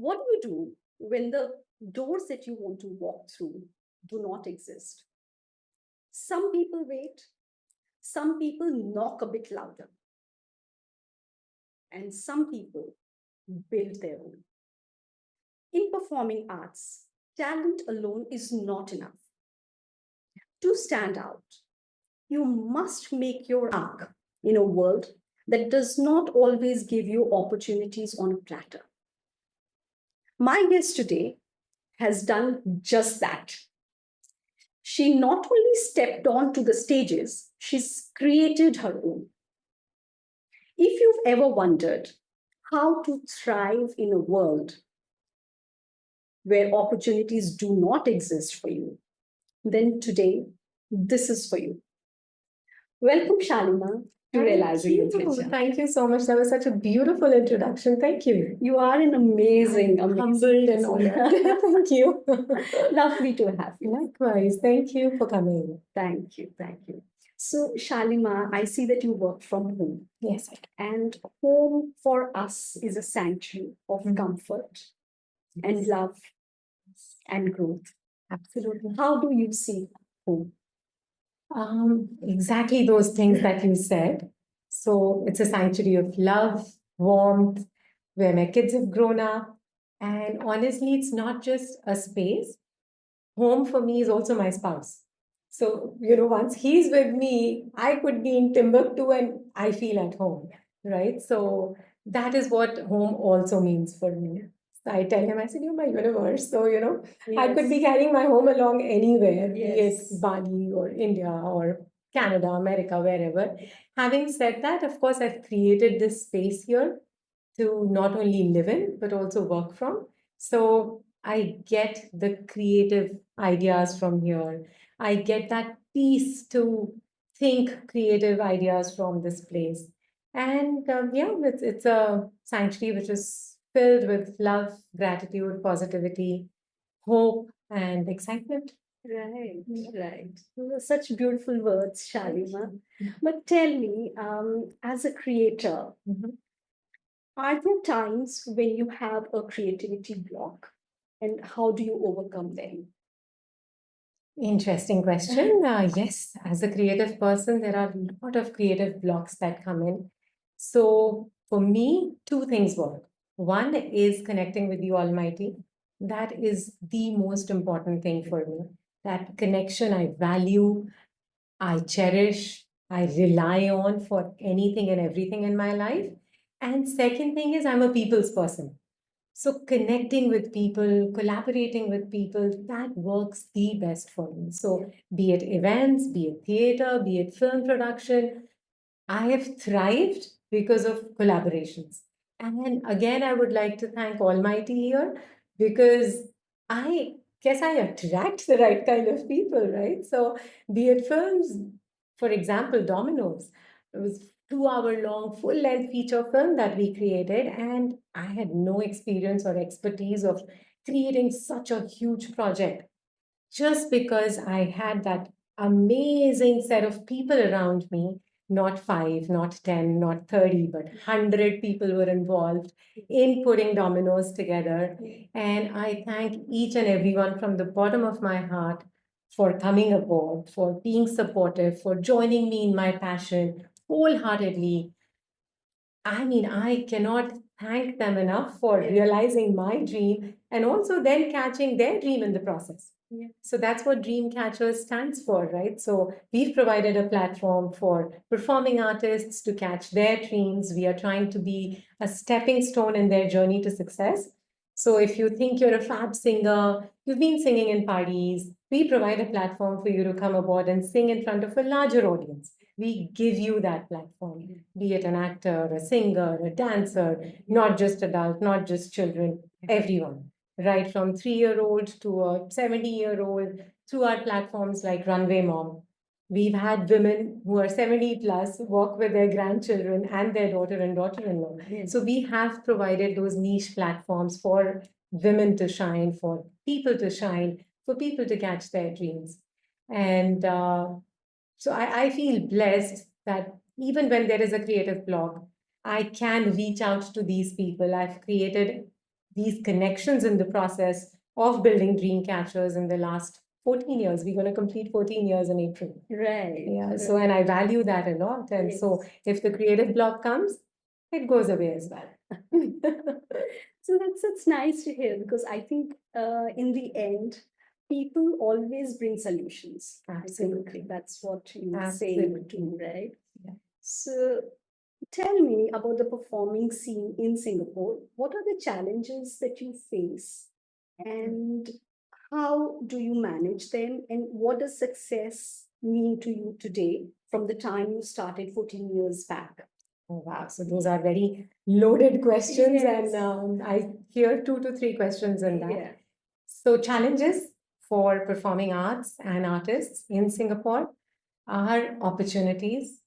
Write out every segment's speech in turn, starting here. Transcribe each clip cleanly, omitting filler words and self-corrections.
What do you do when the doors that you want to walk through do not exist? Some people wait, some people knock a bit louder, and some people build their own. In performing arts, talent alone is not enough. To stand out, you must make your mark in a world that does not always give you opportunities on a platter. My guest today has done just that. She not only stepped onto the stages, she's created her own. If you've ever wondered how to thrive in a world where opportunities do not exist for you, then today, this is for you. Welcome, Shalima, to Realizing with Richa. Thank you so much. That was such a beautiful introduction. Thank you. You are an amazing. Humbled and honored. Thank you. Lovely to have you. Likewise. Thank you for coming. Thank you. Thank you. So, Shalima, I see that you work from home. Yes. And home for us is a sanctuary of comfort and love and growth. Absolutely. How do you see home? Exactly those things that you said. So it's a sanctuary of love, warmth, where my kids have grown up. And honestly, it's not just a space. Home for me is also my spouse. So, once he's with me, I could be in Timbuktu and I feel at home, right? So that is what home also means for me. I tell him, I said, you're my universe. So, I could be carrying my home along anywhere, be it Bali or India or Canada, America, wherever. Having said that, of course, I've created this space here to not only live in, but also work from. So I get the creative ideas from here. I get that peace to think creative ideas from this place. And it's a sanctuary which is filled with love, gratitude, positivity, hope, and excitement. Right, right. Such beautiful words, Shalima. But tell me, as a creator, are there times when you have a creativity block, and how do you overcome them? Interesting question. Yes, as a creative person, there are a lot of creative blocks that come in. So for me, two things work. One is connecting with the Almighty. That is the most important thing for me. That connection I value, I cherish, I rely on for anything and everything in my life. And second thing is I'm a people's person. So connecting with people, collaborating with people, that works the best for me. So be it events, be it theater, be it film production, I have thrived because of collaborations. And then again, I would like to thank Almighty here because I guess I attract the right kind of people, right? So be it films, for example, Dominoes. It was 2 hour long full length feature film that we created, and I had no experience or expertise of creating such a huge project just because I had that amazing set of people around me. Not 5, not 10, not 30, but 100 people were involved in putting Dominoes together. And I thank each and everyone from the bottom of my heart for coming aboard, for being supportive, for joining me in my passion wholeheartedly. I mean, I cannot thank them enough for realizing my dream and also then catching their dream in the process. Yeah. So that's what Dream Catchers stands for, right? So we've provided a platform for performing artists to catch their dreams. We are trying to be a stepping stone in their journey to success. So if you think you're a fab singer, you've been singing in parties, we provide a platform for you to come aboard and sing in front of a larger audience. We give you that platform, be it an actor, a singer, a dancer, not just adult, not just children, everyone, right from 3-year-old to a 70-year-old, through our platforms like Runway Mom. We've had women who are 70 plus work with their grandchildren and their daughter and daughter-in-law. So we have provided those niche platforms for women to shine, for people to shine, for people to catch their dreams. And so I feel blessed that even when there is a creative block, I can reach out to these people. I've created these connections in the process of building dream catchers in the last 14 years. We're going to complete 14 years in April. Right. Yeah. So, and I value that a lot. And so if the creative block comes, it goes away as well. So that's nice to hear, because I think in the end, people always bring solutions. Absolutely. That's what you say Absolutely. too, right? Yeah. So tell me about the performing scene in Singapore. What are the challenges that you face, and how do you manage them? And what does success mean to you today from the time you started 14 years back? Oh, wow. So those are very loaded questions. Yes. And I hear 2 to 3 questions in that. Yeah. So, challenges for performing arts and artists in Singapore are opportunities.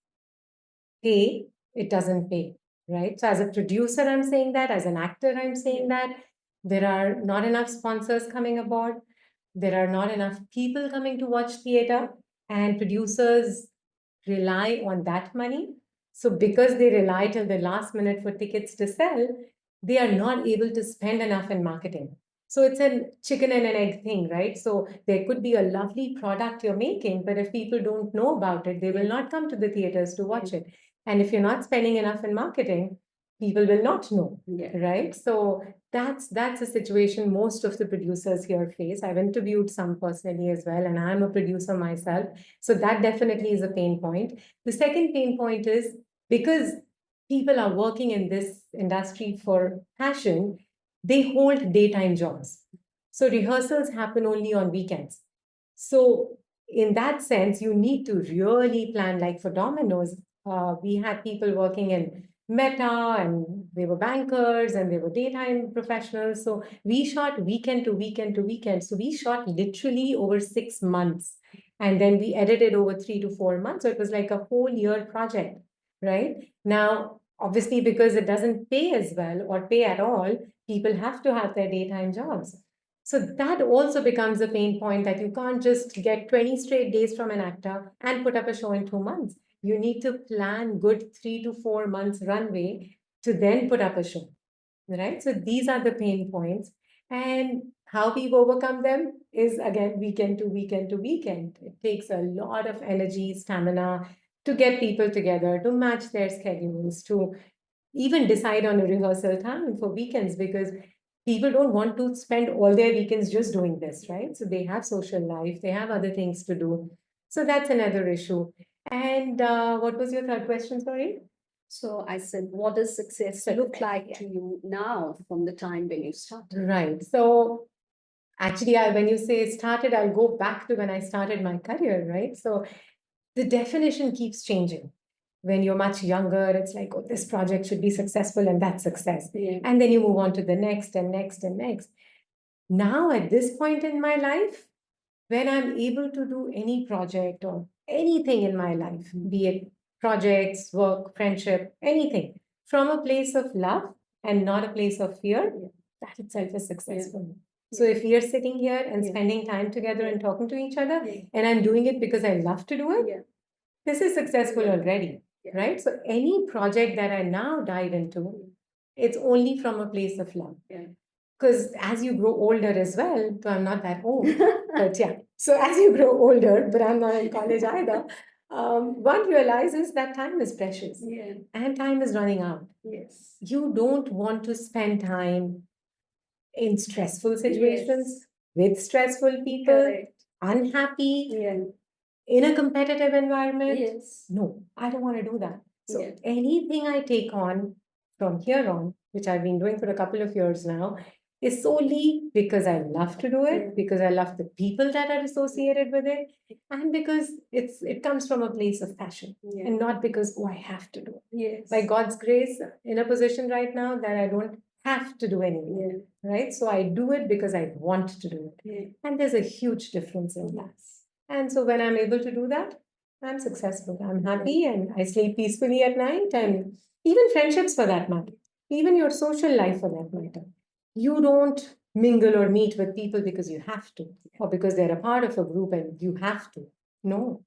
Pay, it doesn't pay, right? So, as a producer, I'm saying that. As an actor, I'm saying that. There are not enough sponsors coming aboard. There are not enough people coming to watch theater, and producers rely on that money. So, because they rely till the last minute for tickets to sell, they are not able to spend enough in marketing. So, it's a chicken and an egg thing, right? So, there could be a lovely product you're making, but if people don't know about it, they will not come to the theaters to watch it. And if you're not spending enough in marketing, people will not know, right? So, that's a situation most of the producers here face. I've interviewed some personally as well, and I'm a producer myself. So that definitely is a pain point. The second pain point is because people are working in this industry for passion, they hold daytime jobs. So rehearsals happen only on weekends. So in that sense, you need to really plan. Like for Dominoes, we had people working in Meta, and they were bankers, and they were daytime professionals. So we shot weekend to weekend to weekend. So we shot literally over 6 months, and then we edited over 3 to 4 months. So it was like a whole year project, right? Now, obviously, because it doesn't pay as well or pay at all, people have to have their daytime jobs. So that also becomes a pain point, that you can't just get 20 straight days from an actor and put up a show in 2 months. You need to plan good 3 to 4 months runway to then put up a show, right? So these are the pain points. And how we've overcome them is, again, weekend to weekend to weekend. It takes a lot of energy, stamina to get people together, to match their schedules, to even decide on a rehearsal time for weekends, because people don't want to spend all their weekends just doing this, right? So they have social life, they have other things to do. So that's another issue. And what was your third question? Sorry. So I said, what does success look like to you now from the time when you started? Right. So actually, when you say started, I'll go back to when I started my career, right? So the definition keeps changing. When you're much younger, it's like, oh, this project should be successful, and that's success. And then you move on to the next and next and next. Now, at this point in my life, when I'm able to do any project or anything in my life, be it projects, work, friendship, anything, from a place of love and not a place of fear, that itself is successful. So if we are sitting here and spending time together and talking to each other, and I'm doing it because I love to do it, this is successful already, right? So any project that I now dive into, it's only from a place of love. Because as you grow older as well, so I'm not that old, but yeah. So as you grow older, but I'm not in college either, one realizes that time is precious and time is running out. You don't want to spend time in stressful situations with stressful people, unhappy, in a competitive environment. No, I don't want to do that. So anything I take on from here on, which I've been doing for a couple of years now, is solely because I love to do it, because I love the people that are associated with it, and because it comes from a place of passion, and not because, oh, I have to do it. By God's grace, in a position right now that I don't have to do anything, right? So I do it because I want to do it. And there's a huge difference in that. And so when I'm able to do that, I'm successful. I'm happy, and I sleep peacefully at night, and even friendships for that matter, even your social life for that matter. You don't mingle or meet with people because you have to, or because they're a part of a group and you have to. No,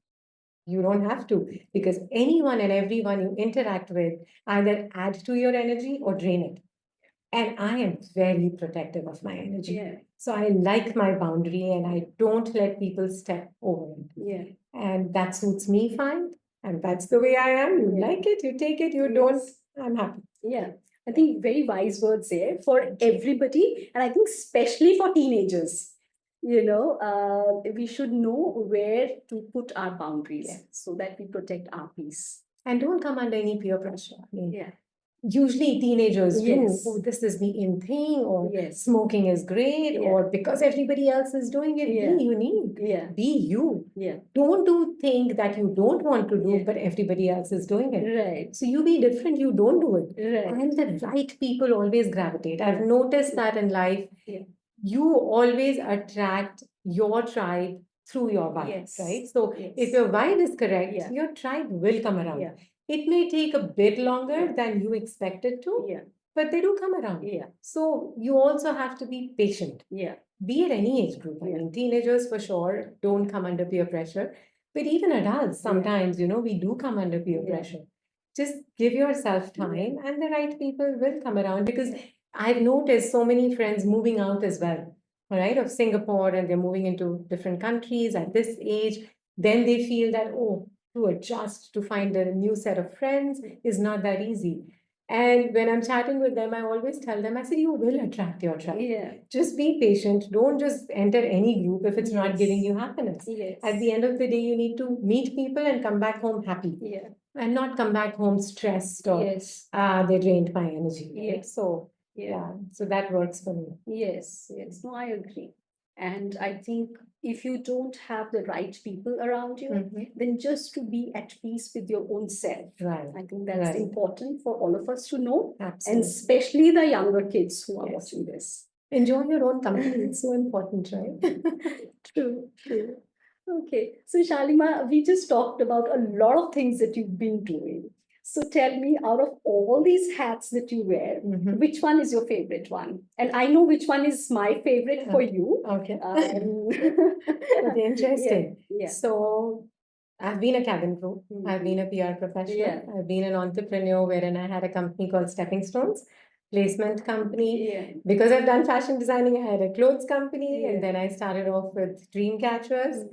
you don't have to, because anyone and everyone you interact with either add to your energy or drain it. And I am very protective of my energy. Yeah. So I like my boundary and I don't let people step over it. Yeah. And that suits me fine. And that's the way I am. You Yeah. like it, you take it, you Yes. don't, I'm happy. Yeah. I think very wise words there for everybody. And I think especially for teenagers. We should know where to put our boundaries Yeah. so that we protect our peace. And don't come under any peer pressure. I mean, Yeah. usually teenagers do, Yes. oh, this is the in thing, or Yes. smoking is great, Yeah. or because everybody else is doing it, Yeah. be unique. Yeah. Be you. Yeah. Don't do things that you don't want to do, Yeah. but everybody else is doing it. Right. So you be different, you don't do it. Right. And the right people always gravitate. I've Yeah. noticed that in life. Yeah. You always attract your tribe through your vibe, Yes. right? So Yes. if your vibe is correct, Yeah. your tribe will come around. Yeah. It may take a bit longer Yeah. than you expected to, Yeah. but they do come around. Yeah. So you also have to be patient. Yeah. Be at any age group. I Yeah. mean, teenagers for sure don't come under peer pressure, but even adults, sometimes, we do come under peer Yeah. pressure. Just give yourself time and the right people will come around, because I've noticed so many friends moving out as well, all right, of Singapore, and they're moving into different countries at this age. Then they feel that, oh, to adjust, to find a new set of friends is not that easy. And when I'm chatting with them, I always tell them, I said, you will attract your tribe. Yeah. Just be patient. Don't just enter any group if it's not Yes. giving you happiness. Yes. At the end of the day, you need to meet people and come back home happy, Yeah. and not come back home stressed or Yes. they drained my energy. Right? Yeah. So yeah, so that works for me. Yes. Yes. No, I agree. And I think if you don't have the right people around you, then just to be at peace with your own self. Right. I think that's Right. important for all of us to know, and Absolutely. especially the younger kids who are Yes. watching this. Enjoy your own company. It's so important, right? True, true. Okay, so Shalima, we just talked about a lot of things that you've been doing. So tell me, out of all these hats that you wear, Mhm. which one is your favorite one? And I know which one is my favorite for you. Okay. Okay, Interesting. Yeah. So I've been a cabin crew. I've been a PR professional. Yeah. I've been an entrepreneur wherein I had a company called Stepping Stones, placement company. Yeah. Because I've done fashion designing, I had a clothes company, Yeah. and then I started off with Dream Catchers.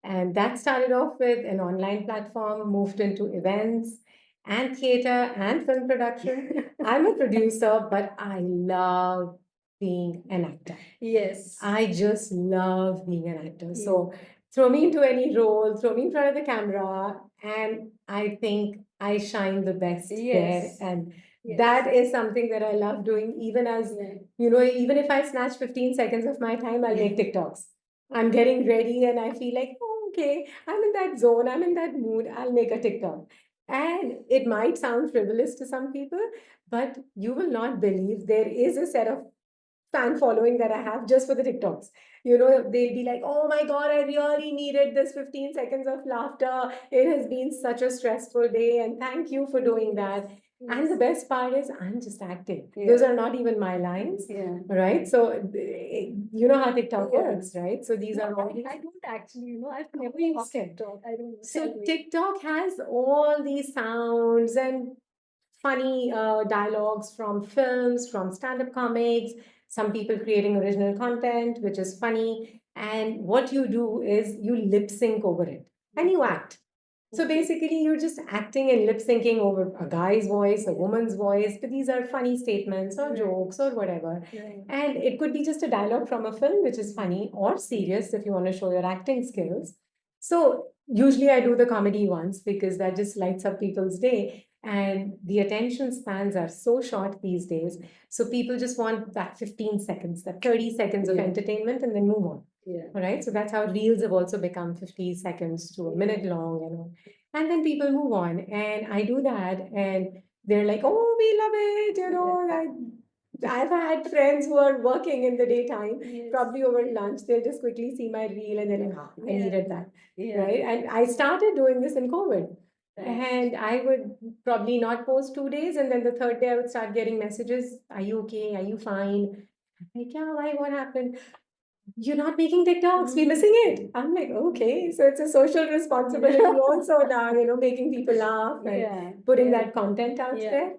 And that started off with an online platform, moved into events and theater and film production. I'm a producer, but I love being an actor. Yes. I just love being an actor. So throw me into any role, throw me in front of the camera, and I think I shine the best Yes. there. And Yes. that is something that I love doing, even as, even if I snatch 15 seconds of my time, I'll make TikToks. I'm getting ready and I feel like, oh, okay, I'm in that zone, I'm in that mood, I'll make a TikTok. And it might sound frivolous to some people, but you will not believe there is a set of fan following that I have just for the TikToks. They'll be like, oh my God, I really needed this 15 seconds of laughter. It has been such a stressful day, and thank you for doing that. And the best part is, I'm just acting. Those are not even my lines, right? So, you know how TikTok works, right? So, these are all. I don't actually, I've never used TikTok. I don't know. So, TikTok has all these sounds and funny dialogues from films, from stand-up comics, some people creating original content, which is funny. And what you do is you lip sync over it and you act. So basically, you're just acting and lip syncing over a guy's voice, a woman's voice, but these are funny statements or jokes or whatever. And it could be just a dialogue from a film, which is funny or serious if you want to show your acting skills. So usually I do the comedy ones because that just lights up people's day. And the attention spans are so short these days. So people just want that 15 seconds, that 30 seconds of entertainment and then move on. All right. So that's how reels have also become 50 seconds to a minute long, and then people move on. And I do that and they're like, oh, we love it. I've had friends who are working in the daytime, probably over lunch. They'll just quickly see my reel and they're like, I needed that. Right. And I started doing this in COVID. And I would probably not post 2 days. And then the third day I would start getting messages. Are you okay? Are you fine? I'm like, yeah, why? What happened? You're not making TikToks. We're missing it. I'm like, okay. So it's a social responsibility also now, making people laugh and putting that content out there.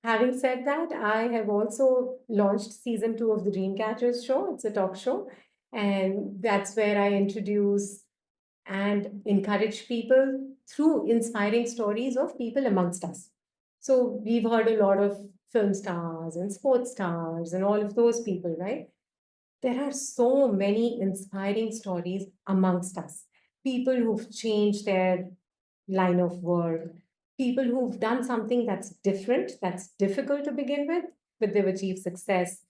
Having said that, I have also launched season 2 of the Dreamcatchers show. It's a talk show. And that's where I introduce and encourage people through inspiring stories of people amongst us. So we've heard a lot of film stars and sports stars and all of those people, right? There are so many inspiring stories amongst us. People who've changed their line of work, people who've done something that's different, that's difficult to begin with, but they've achieved success,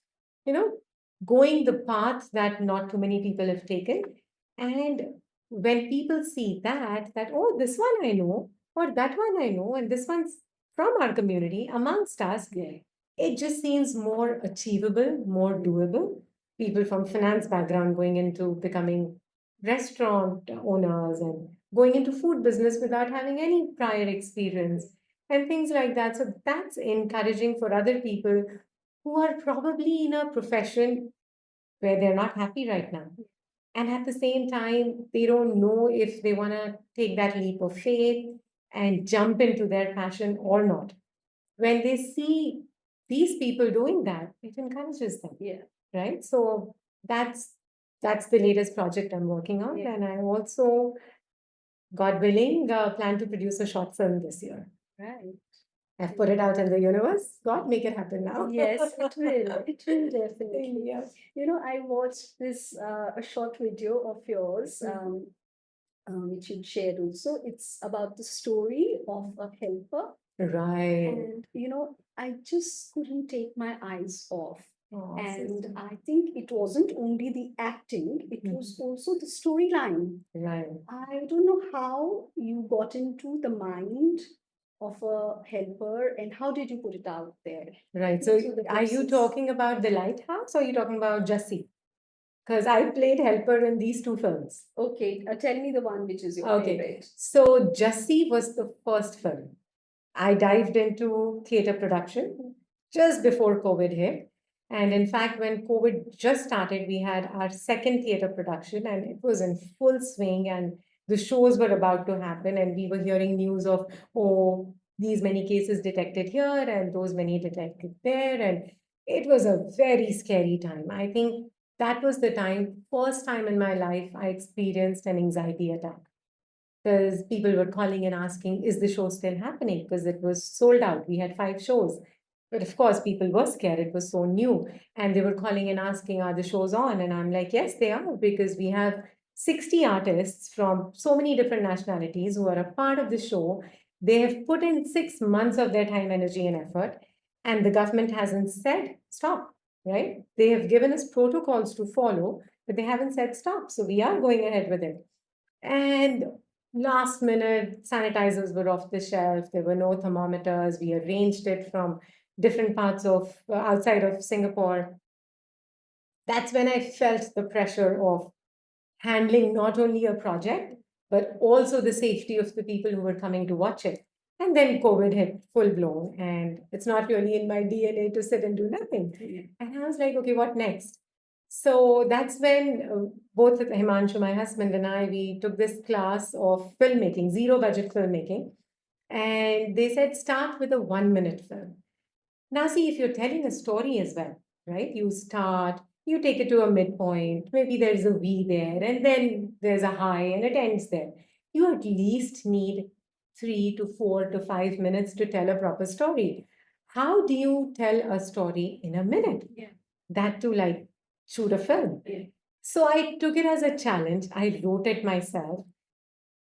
you know, going the path that not too many people have taken. And when people see that, oh, this one I know, or that one I know, and this one's from our community amongst us, Yeah. it just seems more achievable, more doable. People from finance background going into becoming restaurant owners and going into food business without having any prior experience and things like that. So that's encouraging for other people who are probably in a profession where they're not happy right now. And at the same time, they don't know if they want to take that leap of faith and jump into their passion or not. When they see these people doing that, it encourages them. Yeah. Right. So that's that's the latest project I'm working on. Yeah. And I also, God willing, plan to produce a short film this year. Right. I've put it out in the universe. God, make it happen now. Yes, it will. It will definitely. Yeah. I watched this a short video of yours, which you shared also. It's about the story of a helper, Right. and I just couldn't take my eyes off. Oh, And sister. I think it wasn't only the acting; it was also the storyline. Right. I don't know how you got into the mind of a helper and how did you put it out there? Right. So So the are you process. talking about The Lighthouse or are you talking about Jussie? Because I played helper in these two films. Okay, tell me the one which is your Okay. favorite. So Jussie was the first film. I dived into theater production just before COVID hit. And in fact, when COVID just started, we had our second theater production and it was in full swing and the shows were about to happen. And we were hearing news of, oh, these many cases detected here and those many detected there. And it was a very scary time. I think that was the time, first time in my life, I experienced an anxiety attack because people were calling and asking, is the show still happening? Because it was sold out. We had 5 shows. But of course, people were scared. It was so new. And they were calling and asking, are the shows on? And I'm like, yes, they are, because we have 60 artists from so many different nationalities who are a part of the show. They have put in 6 months of their time, energy, and effort. And the government hasn't said stop, right? They have given us protocols to follow, but they haven't said stop. So we are going ahead with it. And last minute, sanitizers were off the shelf. There were no thermometers. We arranged it from different parts of outside of Singapore. That's when I felt the pressure of handling not only a project, but also the safety of the people who were coming to watch it. And then COVID hit full blown, and it's not really in my DNA to sit and do nothing. Yeah. And I was like, okay, what next? So that's when both Himanshu, my husband, and I, we took this class of filmmaking, zero budget filmmaking. And they said, start with a 1 minute film. Now, see, if you're telling a story as well, right? You start, you take it to a midpoint, maybe there's a V there, and then there's a high, and it ends there. You at least need 3 to 4 to 5 minutes to tell a proper story. How do you tell a story in a minute? Yeah. That to like shoot a film. Yeah. So I took it as a challenge. I wrote it myself.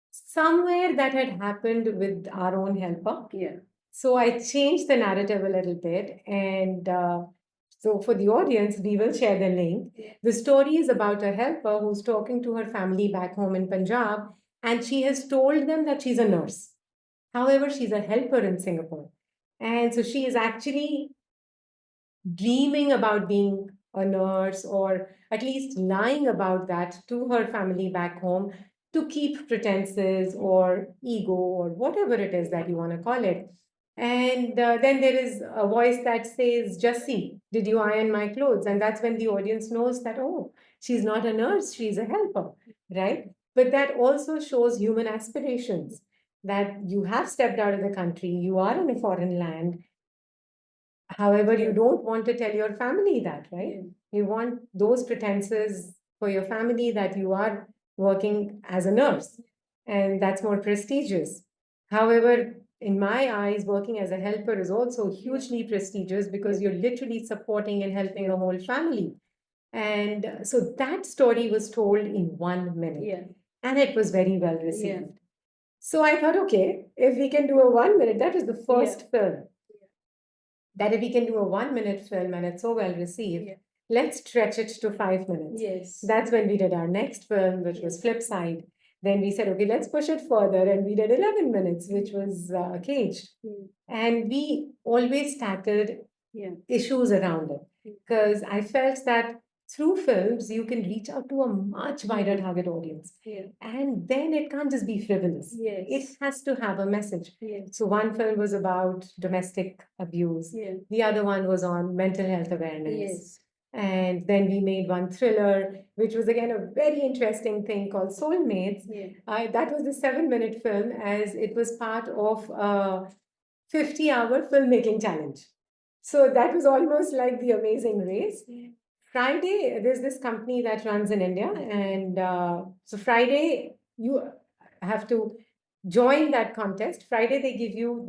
Somewhere that had happened with our own helper. Yeah. So I changed the narrative a little bit. And so for the audience, we will share the link. Yeah. The story is about a helper who's talking to her family back home in Punjab, and she has told them that she's a nurse. However, she's a helper in Singapore. And so she is actually dreaming about being a nurse or at least lying about that to her family back home to keep pretenses or ego or whatever it is that you want to call it. And then there is a voice that says, Jussie, did you iron my clothes? And that's when the audience knows that, oh, she's not a nurse, she's a helper, right? But that also shows human aspirations that you have stepped out of the country, you are in a foreign land, However, you Yeah. don't want to tell your family that, right? Yeah. You want those pretenses for your family that you are working as a nurse, and that's more prestigious. However, in my eyes, working as a helper is also hugely prestigious because Yeah. you're literally supporting and helping Yeah. a whole family. And so that story was told in 1 minute, Yeah. and it was very well Yeah. received. So I thought, okay, if we can do a 1 minute, that was the first film, that if we can do a 1 minute film and it's so well received, Yeah. let's stretch it to 5 minutes. Yes. That's when we did our next film, which was Flipside. Then we said, okay, let's push it further. And we did 11 minutes, which was Caged. Yeah. And we always tackled Yeah. issues around it Yeah. because I felt that through films, you can reach out to a much wider target audience. Yeah. And then it can't just be frivolous. Yes. It has to have a message. Yes. So one film was about domestic abuse. Yeah. The other one was on mental health awareness. Yes. And then we made one thriller, which was again a very interesting thing called Soulmates. Yeah. That was a 7 minute film, as it was part of a 50-hour filmmaking challenge. So that was almost like The Amazing Race. Friday, there's this company that runs in India, and so Friday, you have to join that contest. Friday, they give you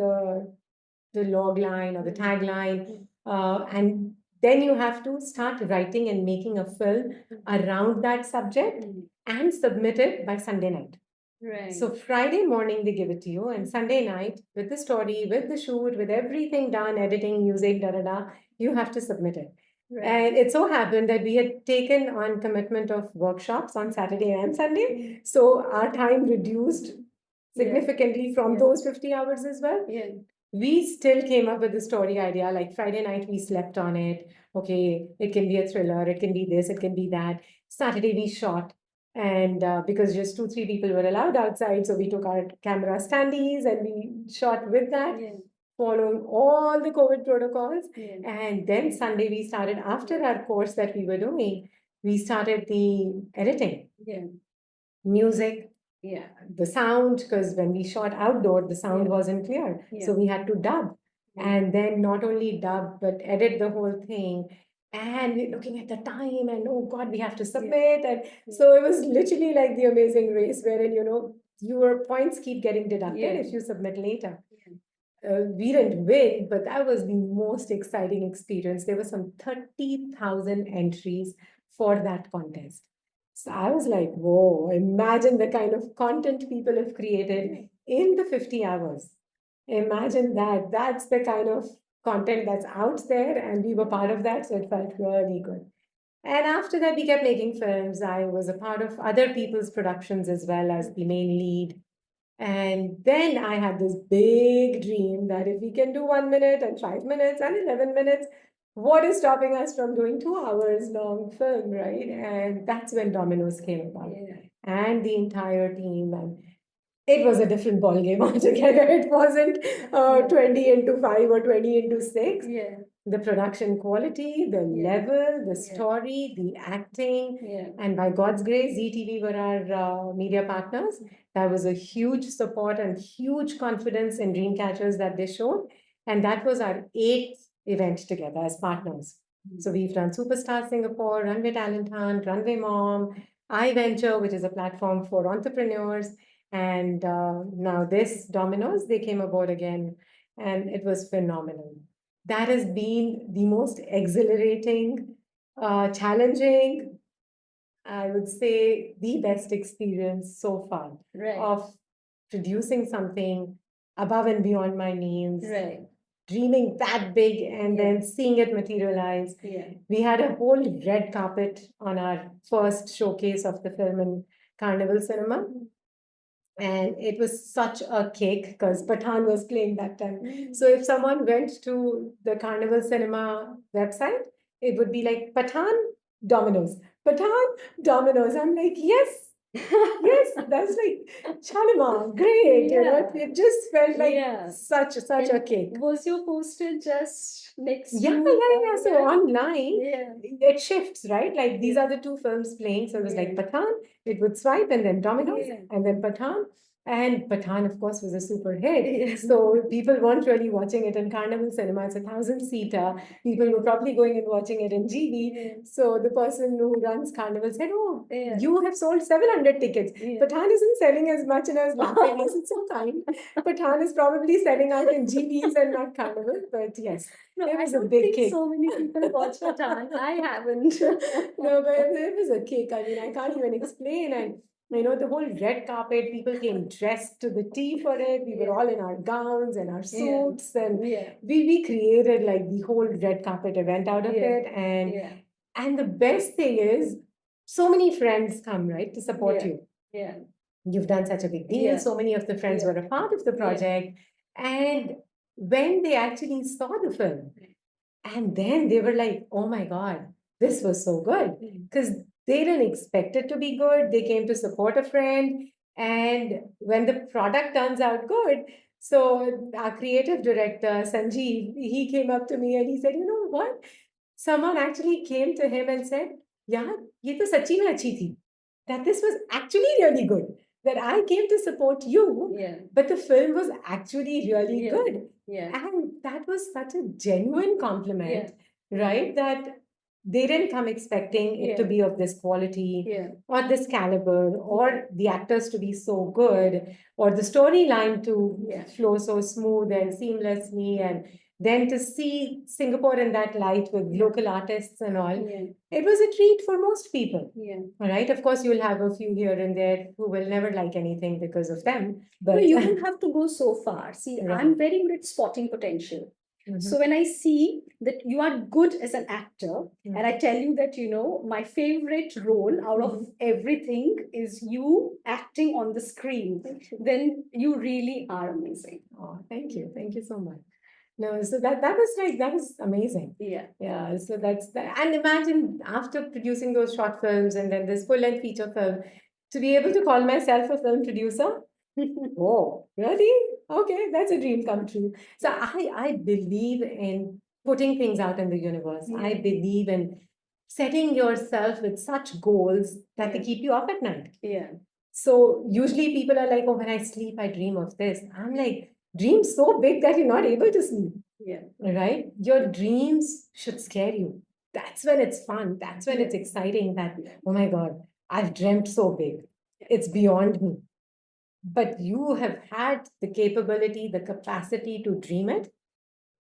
the log line or the tagline, and then you have to start writing and making a film around that subject and submit it by Sunday night. Right. So Friday morning they give it to you, and Sunday night with the story, with the shoot, with everything done, editing, music, da da da, you have to submit it. Right. And it so happened that we had taken on commitment of workshops on Saturday and Sunday, so our time reduced significantly from those 50 hours as well. Yeah. We still came up with the story idea. Like Friday night, we slept on it. Okay, it can be a thriller, it can be this, it can be that. Saturday, we shot. And because just 2, 3 people were allowed outside, so we took our camera standees and we shot with that, following all the COVID protocols. Yeah. And then Sunday, we started, after our course that we were doing, we started the editing, Yeah. music, Yeah. the sound, because when we shot outdoor, the sound Yeah. wasn't clear. Yeah. So we had to dub. Yeah. And then not only dub, but edit the whole thing. And we're looking at the time, and oh God, we have to submit. And so it was literally like The Amazing Race, wherein, your points keep getting deducted if you submit later. We didn't win, but that was the most exciting experience. There were some 30,000 entries for that contest. So I was like, whoa, imagine the kind of content people have created in the 50 hours. Imagine that. That's the kind of content that's out there, and we were part of that. So it felt really good. And after that, we kept making films. I was a part of other people's productions as well as the main lead. And then I had this big dream that if we can do 1 minute and 5 minutes and 11 minutes, what is stopping us from doing 2 hours long film, right? And that's when Dominoes came about. And the entire team. And it was a different ball game altogether. It wasn't 20 into 5 or 20 into 6. The production quality, the level, the story, the acting, and by God's grace, ZTV were our media partners. That was a huge support and huge confidence in Dreamcatchers that they showed. And that was our 8th event together as partners. So we've done Superstar Singapore, Runway Talent Hunt, Runway Mom, iVenture, which is a platform for entrepreneurs. And now this Dominoes, they came aboard again, and it was phenomenal. That has been the most exhilarating, challenging, I would say the best experience so far of producing something above and beyond my means, dreaming that big and then seeing it materialize. We had a whole red carpet on our first showcase of the film in Carnival Cinema. And it was such a cake because Pathan was playing that time. So if someone went to the Carnival Cinema website, it would be like Pathan, Dominoes. Pathan, Dominoes. I'm like, yes, yes, that's like Shalima, great. It just felt like such a cake. Was your poster just next to So online, it shifts, right? Like these are the two films playing. So it was like Pathan, it would swipe, and then Dominoes, and then Pathan. And Pathan, of course, was a super hit. So people weren't really watching it in Carnival Cinema. It's a 1,000-seater. People were probably going and watching it in GB. So the person who runs Carnival said, "Oh, you have sold 700 tickets. Pathan isn't selling as much." And I was laughing. I said, "So kind. Pathan is probably selling out in GBs and not Carnival." But yes, No, it was I a don't big think kick. so many people watch Pathan. I haven't. No, but it was a kick. I mean, I can't even explain. And the whole red carpet, people came dressed to the T for it. We were all in our gowns and our suits, and we created like the whole red carpet event out of it. And the best thing is, so many friends come, right, to support you. Yeah. You've done such a big deal. So many of the friends were a part of the project. And when they actually saw the film, and then they were like, "Oh my God, this was so good." Because they didn't expect it to be good. They came to support a friend. And when the product turns out good, so our creative director, Sanjeev, he came up to me and he said, "You know what? Someone actually came to him and said, 'Yeah, ye to sachi mein achhi thi.' That this was actually really good. That I came to support you, but the film was actually really good." And that was such a genuine compliment, right? That they didn't come expecting it to be of this quality or this caliber or the actors to be so good or the storyline to flow so smooth and seamlessly. And then to see Singapore in that light with local artists and all, it was a treat for most people. All right. Of course, you'll have a few here and there who will never like anything because of them. No, But you don't have to go so far. See, Right. I'm very good at spotting potential. So when I see that you are good as an actor, and I tell you that, my favorite role out of everything is you acting on the screen, then you really are amazing. Oh, thank you. Thank you so much. No, so that was like, that was amazing. Yeah. So that's that. And imagine after producing those short films and then this full-length feature film, to be able to call myself a film producer. Oh, really? Okay, that's a dream come true. So I believe in putting things out in the universe. I believe in setting yourself with such goals that they keep you up at night. So usually people are like, "Oh, when I sleep, I dream of this." I'm like, dream so big that you're not able to sleep. Right? Your dreams should scare you. That's when it's fun. That's when it's exciting that, "Oh my God, I've dreamt so big. It's beyond me." But you have had the capability, the capacity to dream it,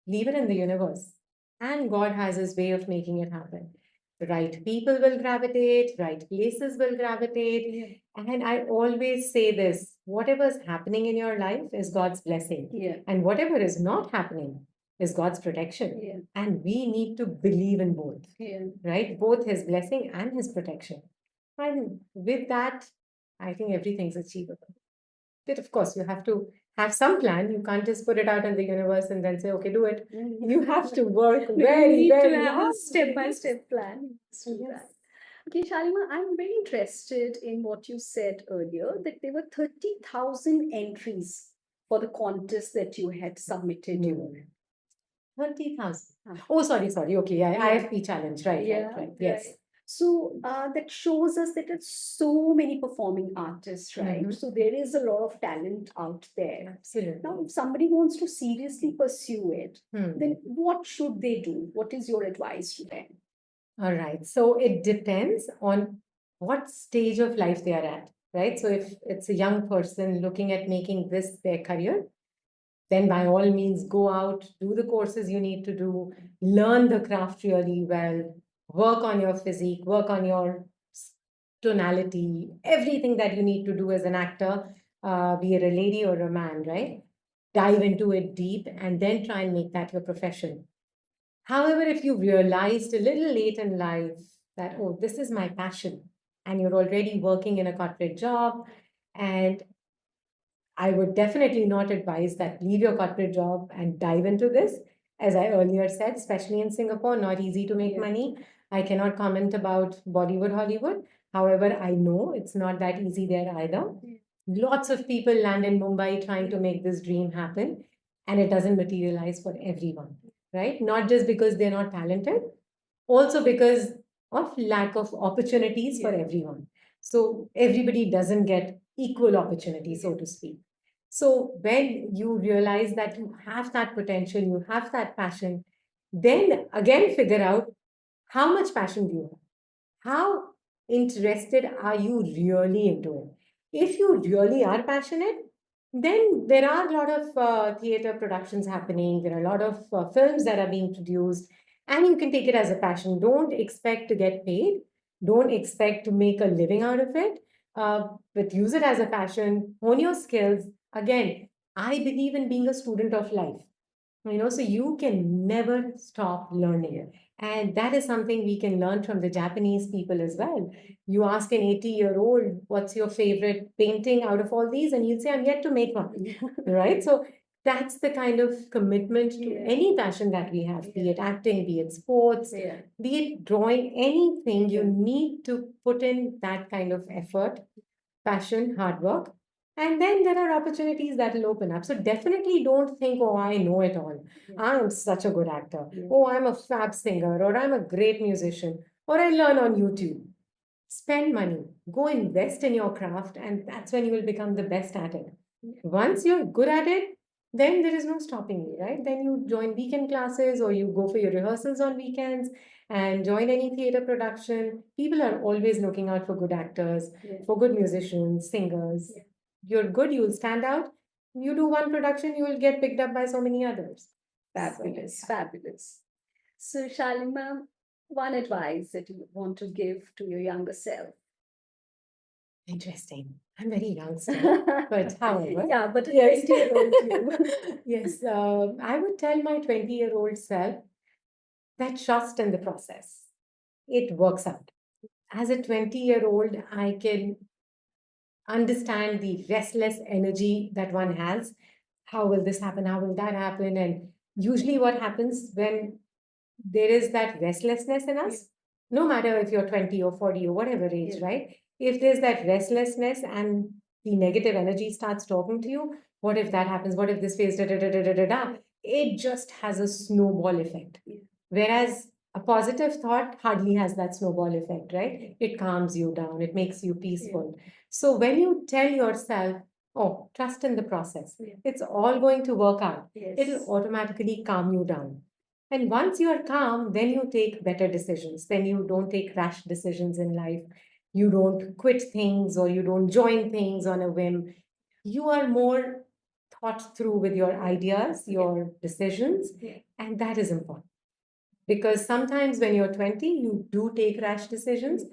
leave it in the universe. And God has his way of making it happen. Right people will gravitate, right places will gravitate. And I always say this, whatever's happening in your life is God's blessing. And whatever is not happening is God's protection. And we need to believe in both, right? Both his blessing and his protection. And with that, I think everything's achievable. But of course, you have to have some plan. You can't just put it out in the universe and then say, "Okay, do it." You have to work very, you need very to have hard. a step-by-step plan. To do that. Okay, Shalima, I'm very interested in what you said earlier, that there were 30,000 entries for the contest that you had submitted. 30,000. Oh, sorry. Okay, yeah, IFP challenge. Right. Yes. So that shows us that it's so many performing artists, right? So there is a lot of talent out there. Absolutely. Now, if somebody wants to seriously pursue it, then what should they do? What is your advice to them? All right. So it depends on what stage of life they are at, right? So if it's a young person looking at making this their career, then by all means go out, do the courses you need to do, learn the craft really well, work on your physique, work on your tonality, everything that you need to do as an actor, be it a lady or a man, right? Dive into it deep and then try and make that your profession. However, if you realized a little late in life that, "Oh, this is my passion," and you're already working in a corporate job, and I would definitely not advise that leave your corporate job and dive into this. As I earlier said, especially in Singapore, not easy to make money. I cannot comment about Bollywood, Hollywood. However, I know it's not that easy there either. Lots of people land in Mumbai trying to make this dream happen, and it doesn't materialize for everyone, right? Not just because they're not talented, also because of lack of opportunities for everyone. So everybody doesn't get equal opportunity, so to speak. So when you realize that you have that potential, you have that passion, then again figure out how much passion do you have? How interested are you really into it? If you really are passionate, then there are a lot of theater productions happening, there are a lot of films that are being produced, and you can take it as a passion. Don't expect to get paid, don't expect to make a living out of it, but use it as a passion, hone your skills. Again, I believe in being a student of life. So you can never stop learning. And that is something we can learn from the Japanese people as well. You ask an 80-year-old, what's your favorite painting out of all these? And he'll say, I'm yet to make one. Right? So that's the kind of commitment to any passion that we have, be it acting, be it sports, be it drawing, anything, you need to put in that kind of effort, passion, hard work. And then there are opportunities that will open up. So definitely don't think, oh, I know it all. I'm such a good actor. Oh, I'm a fab singer, or I'm a great musician, or I learn on YouTube. Spend money, go invest in your craft, and that's when you will become the best at it. Once you're good at it, then there is no stopping you, right? Then you join weekend classes or you go for your rehearsals on weekends and join any theater production. People are always looking out for good actors, for good musicians, singers. You're good, you'll stand out. You do one production, you will get picked up by so many others. Fabulous, fabulous. So, Shalima, one advice that you want to give to your younger self. Interesting. I'm very young still, but however, Yeah, but a yes, 20-year-old you. yes, I would tell my 20-year-old self that trust in the process. It works out. As a 20-year-old, I can understand the restless energy that one has. How will this happen? How will that happen? And usually, what happens when there is that restlessness in us, no matter if you're 20 or 40 or whatever age, right? If there's that restlessness and the negative energy starts talking to you, what if that happens? What if this phase, da da da da da da da? It just has a snowball effect. Whereas a positive thought hardly has that snowball effect, right? It calms you down, it makes you peaceful. So when you tell yourself, oh, trust in the process, it's all going to work out, it'll automatically calm you down. And once you are calm, then you take better decisions. Then you don't take rash decisions in life. You don't quit things or you don't join things on a whim. You are more thought through with your ideas, your decisions, and that is important. Because sometimes when you're 20, you do take rash decisions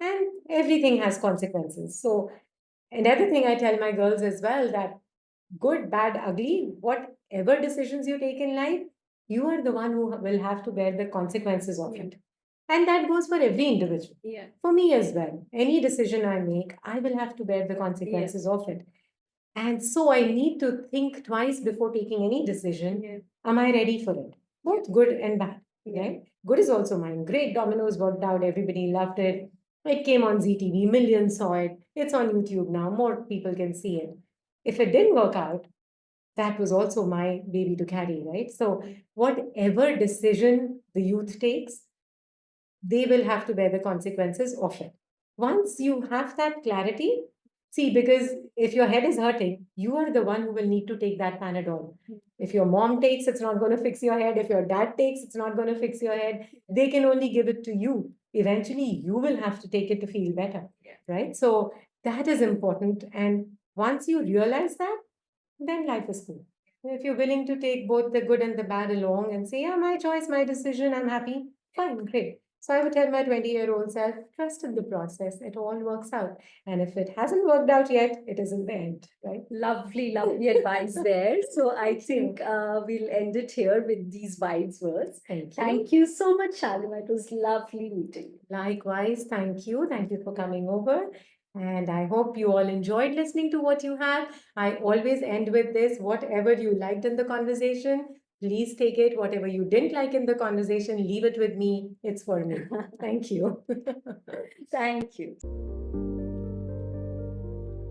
and everything has consequences. So, another thing I tell my girls as well that good, bad, ugly, whatever decisions you take in life, you are the one who will have to bear the consequences of it. And that goes for every individual. For me as well. Any decision I make, I will have to bear the consequences of it. And so I need to think twice before taking any decision. Am I ready for it? Both good and bad. Right? Good is also mine. Great, Dominoes worked out. Everybody loved it. It came on ZTV. Millions saw it. It's on YouTube now. More people can see it. If it didn't work out, that was also my baby to carry, right? So, whatever decision the youth takes, they will have to bear the consequences of it. Once you have that clarity, see, because if your head is hurting, you are the one who will need to take that Panadol. If your mom takes, it's not going to fix your head. If your dad takes, it's not going to fix your head. They can only give it to you. Eventually, you will have to take it to feel better, right? So, that is important. And once you realize that, then life is cool. If you're willing to take both the good and the bad along and say, yeah, my choice, my decision, I'm happy, fine, great. So I would tell my 20-year-old self, trust in the process. It all works out. And if it hasn't worked out yet, it isn't the end, right? Lovely, lovely advice there. So I think we'll end it here with these wise words. Thank you. Thank you so much, Shalima. It was lovely meeting you. Likewise, thank you. Thank you for coming over. And I hope you all enjoyed listening to what you had. I always end with this whatever you liked in the conversation, please take it. Whatever you didn't like in the conversation, leave it with me. It's for me. Thank you. Thank you.